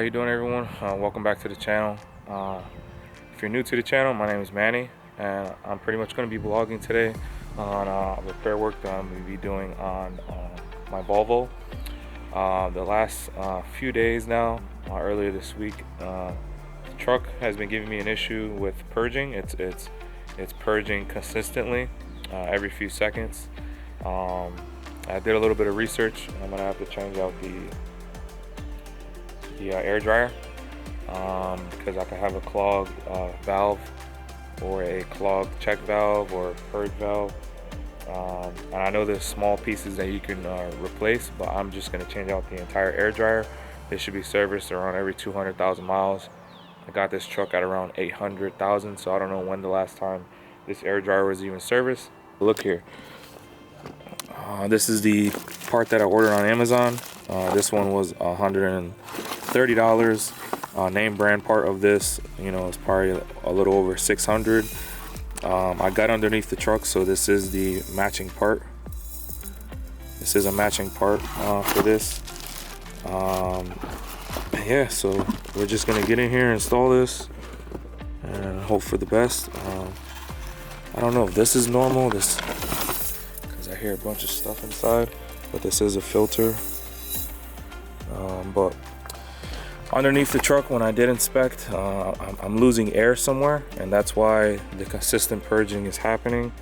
you doing, everyone? Welcome back to the channel. If you're new to the channel, my name is Manny, and I'm pretty much going to be vlogging today on repair work that I'm going to be doing on my Volvo. The last few days now, earlier this week, the truck has been giving me an issue with purging. It's purging consistently every few seconds. I did a little bit of research. I'm gonna have to change out the air dryer because I could have a clogged valve or a clogged check valve or purge valve. And I know there's small pieces that you can replace, but I'm just gonna change out the entire air dryer. It should be serviced around every 200,000 miles. I got this truck at around 800,000, so I don't know when the last time this air dryer was even serviced. Look here. This is the part that I ordered on Amazon. This one was $130. Name brand part of this, is probably a little over 600. I got underneath the truck, so this is the matching part. This is a matching part for this. Yeah, so we're just gonna get in here and install this and hope for the best. I don't know if this is normal, because I hear a bunch of stuff inside, but this is a filter. But underneath the truck, when I did inspect, I'm losing air somewhere, and that's why the consistent purging is happening.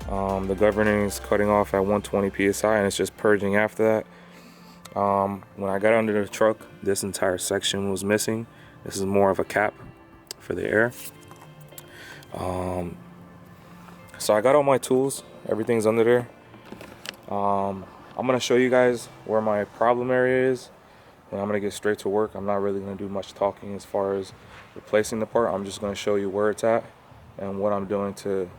The governing is cutting off at 120 psi, and it's just purging after that. When I got under the truck, this entire section was missing. This is more of a cap for the air. So I got all my tools, everything's under there. I'm gonna show you guys where my problem area is, and I'm gonna get straight to work. I'm not really gonna do much talking as far as replacing the part. I'm just gonna show you where it's at and what I'm doing to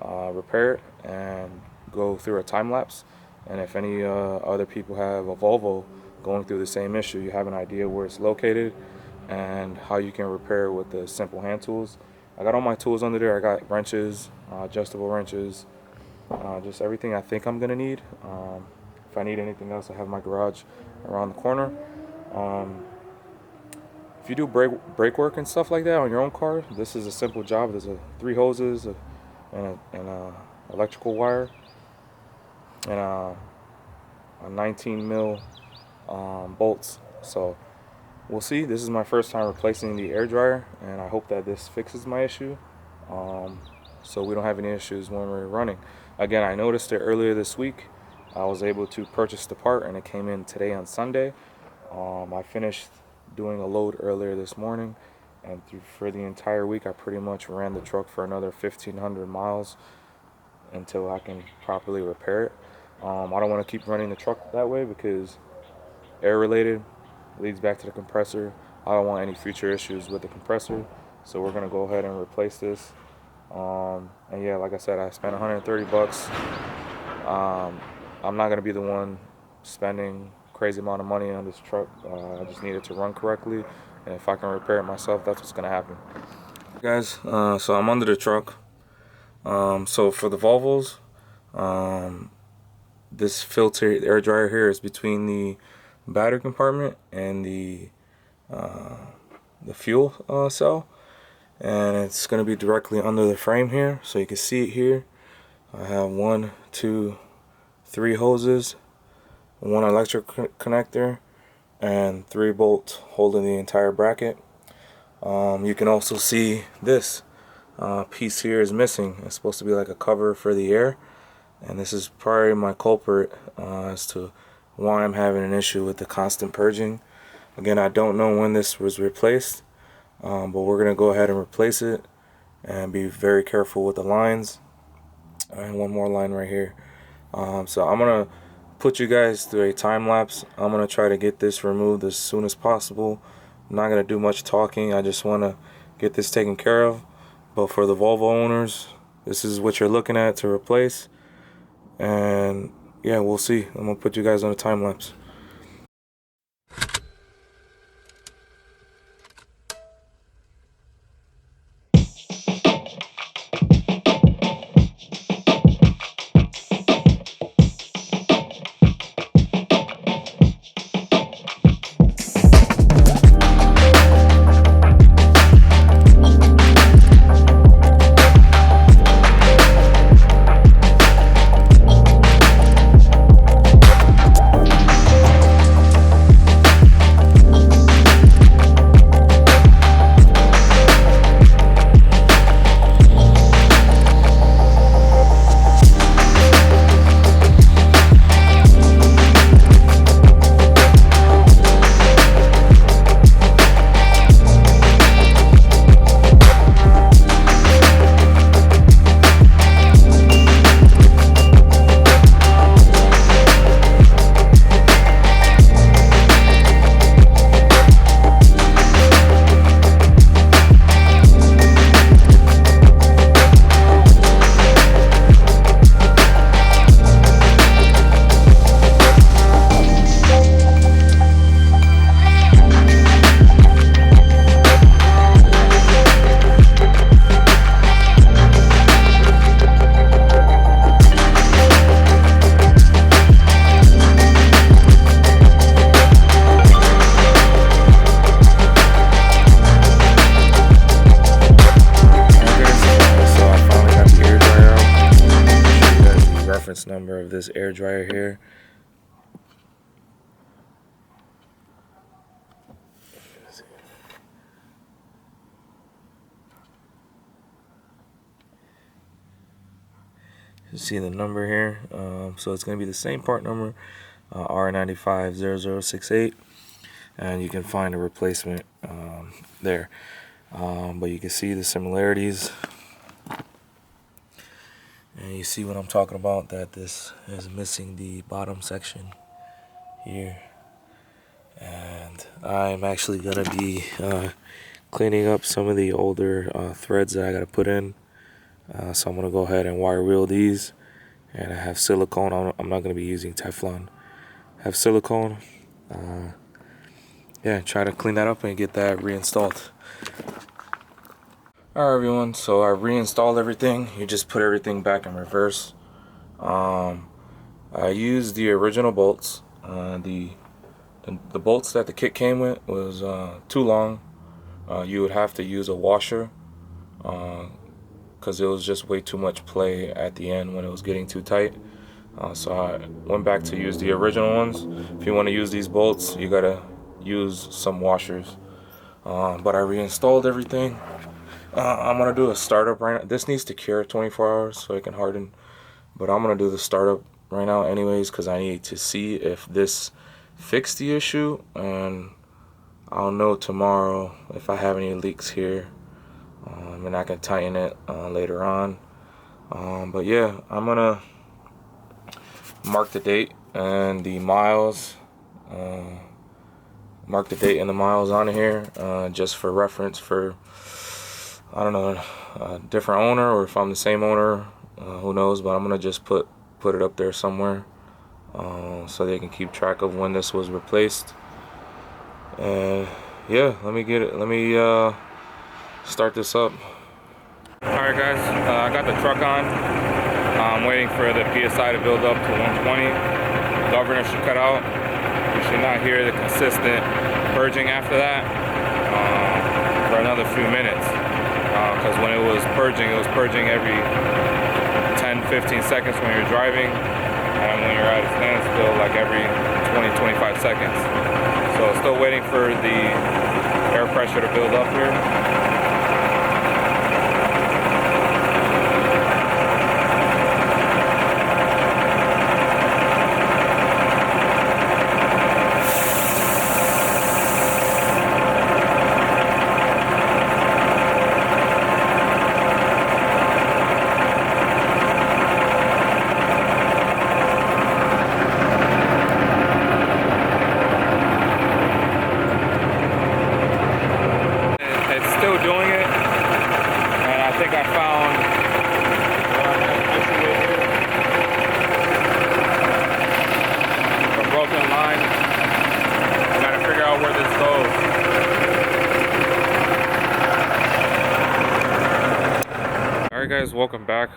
repair it, and go through a time lapse. And if any other people have a Volvo going through the same issue, you have an idea where it's located and how you can repair with the simple hand tools. I got all my tools under there. I got wrenches, adjustable wrenches, just everything I think I'm gonna need. If I need anything else, I have my garage around the corner. If you do brake work and stuff like that on your own car, this is a simple job. There's 3 hoses and a electrical wire and a 19 mil bolts. So we'll see. This is my first time replacing the air dryer, and I hope that this fixes my issue, so we don't have any issues when we're running. Again, I noticed it earlier this week. I was able to purchase the part, and it came in today on Sunday. I finished doing a load earlier this morning, and for the entire week I pretty much ran the truck for another 1,500 miles until I can properly repair it. I don't want to keep running the truck that way because air related leads back to the compressor. I don't want any future issues with the compressor, so we're gonna go ahead and replace this. And yeah, like I said, I spent 130 bucks. I'm not gonna be the one spending crazy amount of money on this truck. I just need it to run correctly, and if I can repair it myself, that's what's gonna happen. Guys, so I'm under the truck. So for the Volvos, this filter, air dryer here, is between the battery compartment and the fuel cell, and it's going to be directly under the frame here, so you can see it here. I have 1, 2, 3 hoses, 1 electric connector, and 3 bolts holding the entire bracket. You can also see this piece here is missing. It's supposed to be like a cover for the air, and this is probably my culprit as to why I'm having an issue with the constant purging. Again, I don't know when this was replaced, but we're gonna go ahead and replace it and be very careful with the lines. And one more line right here. So I'm gonna put you guys through a time lapse. I'm gonna try to get this removed as soon as possible. I'm not gonna do much talking. I just want to get this taken care of. But for the Volvo owners, this is what you're looking at to replace. And yeah, we'll see. I'm gonna put you guys on a time lapse. reference number of this air dryer here. You see the number here, so it's going to be the same part number, R950068, and you can find a replacement there. But you can see the similarities, and you see what I'm talking about, that this is missing the bottom section here. And I'm actually going to be cleaning up some of the older threads that I got to put in. So I'm going to go ahead and wire wheel these, and I have silicone. I'm not going to be using Teflon. I have silicone. Yeah, try to clean that up and get that reinstalled. Alright everyone, so I reinstalled everything. You just put everything back in reverse. I used the original bolts. The bolts that the kit came with was too long. You would have to use a washer, because it was just way too much play at the end when it was getting too tight. So I went back to use the original ones. If you want to use these bolts, you gotta use some washers. But I reinstalled everything. I'm gonna do a startup right now. This needs to cure 24 hours so it can harden, but I'm gonna do the startup right now anyways, because I need to see if this fixed the issue, and I'll know tomorrow if I have any leaks here. And I can tighten it later on. But yeah, I'm gonna mark the date and the miles. Mark the date and the miles on here, just for reference for, I don't know, a different owner, or if I'm the same owner, who knows. But I'm gonna just put it up there somewhere, so they can keep track of when this was replaced. And yeah, let me start this up. Alright guys, I got the truck on. I'm waiting for the PSI to build up to 120. The governor should cut out. You should not hear the consistent purging after that for another few minutes. Because when it was purging every 10-15 seconds when you're driving, and when you're at a standstill, like every 20-25 seconds. So still waiting for the air pressure to build up here. Alright guys, welcome back.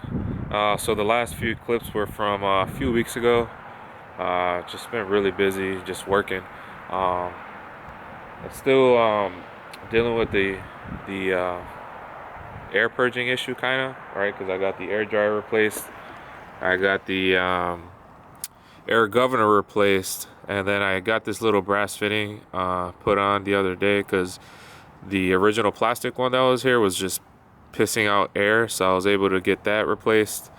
So the last few clips were from a few weeks ago. Just been really busy, just working. I'm still dealing with the air purging issue, kind of, right? Because I got the air dryer replaced, I got the air governor replaced, and then I got this little brass fitting put on the other day, because the original plastic one that was here was just pissing out air, so I was able to get that replaced.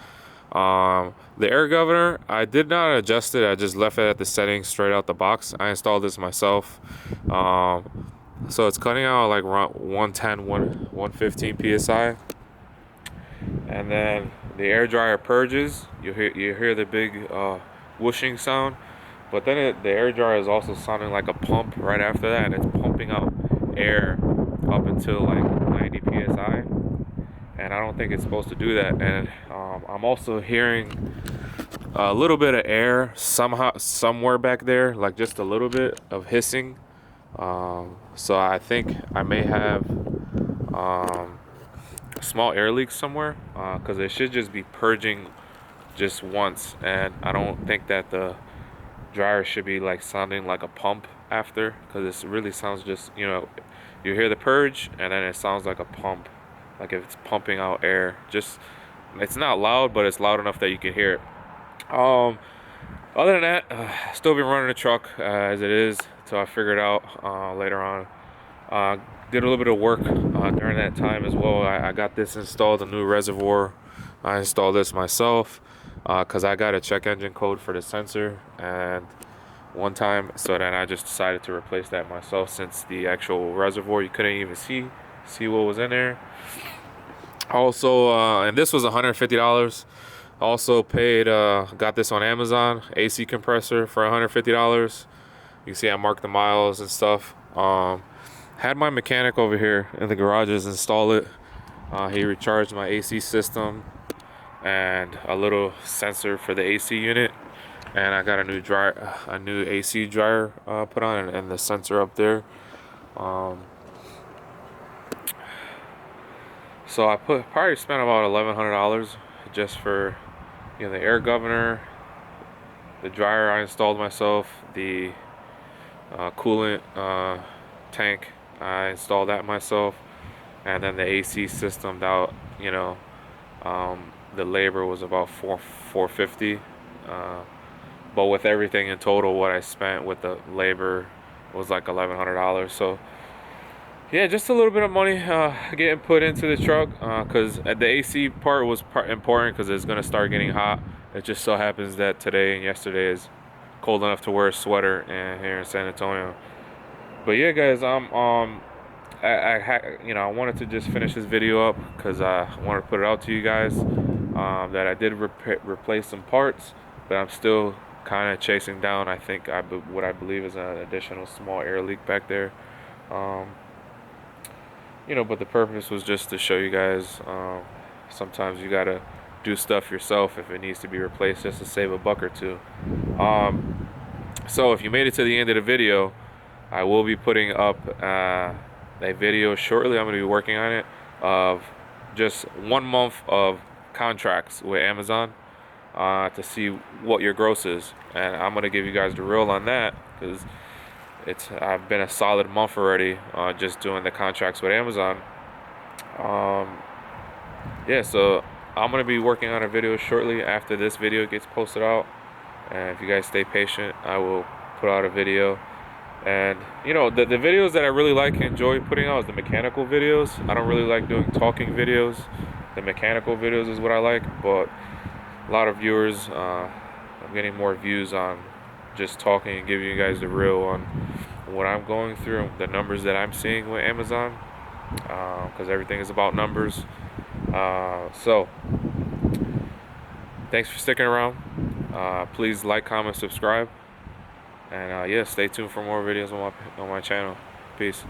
The air governor, I did not adjust it. I just left it at the settings straight out the box. I installed this myself. So it's cutting out like around 110, 115 psi. And then the air dryer purges. You hear the big whooshing sound, but then the air dryer is also sounding like a pump right after that, and it's pumping out air up until like 90 psi. And I don't think it's supposed to do that. And I'm also hearing a little bit of air somewhere back there, like just a little bit of hissing. So I think I may have a small air leak somewhere, because it should just be purging just once, and I don't think that the dryer should be like sounding like a pump after, because it really sounds just, you hear the purge and then it sounds like a pump, like if it's pumping out air. Just, it's not loud, but it's loud enough that you can hear it. Um, Other than that, still been running the truck as it is until I figure it out later on. Uh, did a little bit of work during that time as well. I got this installed, a new reservoir. I installed this myself because I got a check engine code for the sensor and one time, so then I just decided to replace that myself since the actual reservoir you couldn't even see what was in there. Also, and this was $150. Also paid, got this on Amazon, AC compressor for $150. You can see I marked the miles and stuff. Had my mechanic over here in the garages install it. He recharged my AC system and a little sensor for the AC unit. And I got a new dryer, a new AC dryer put on, and the sensor up there. So I probably spent about $1,100 just for, you know, the air governor, the dryer I installed myself, the coolant tank I installed that myself, and then the AC system. That, you know, the labor was about $450. But with everything in total, what I spent with the labor was like $1,100. So yeah, just a little bit of money getting put into the truck because the AC part was important because it's gonna start getting hot. It just so happens that today and yesterday is cold enough to wear a sweater here in San Antonio. But yeah, guys, I wanted to just finish this video up because I wanted to put it out to you guys that I did replace some parts, but I'm still kind of chasing down. I think what I believe is an additional small air leak back there. You know, but the purpose was just to show you guys sometimes you gotta do stuff yourself if it needs to be replaced just to save a buck or two. So if you made it to the end of the video, I will be putting up a video shortly. I'm going to be working on it of just 1 month of contracts with Amazon to see what your gross is, and I'm going to give you guys the real on that because I've been a solid month already just doing the contracts with Amazon. Yeah, so I'm going to be working on a video shortly after this video gets posted out, and if you guys stay patient, I will put out a video. And you know, the videos that I really like and enjoy putting out is the mechanical videos. I don't really like doing talking videos. The mechanical videos is what I like, but a lot of viewers, I'm getting more views on just talking and giving you guys the real on what I'm going through, the numbers that I'm seeing with Amazon, because everything is about numbers. So thanks for sticking around. Please like, comment, subscribe. And yeah, stay tuned for more videos on my channel. Peace.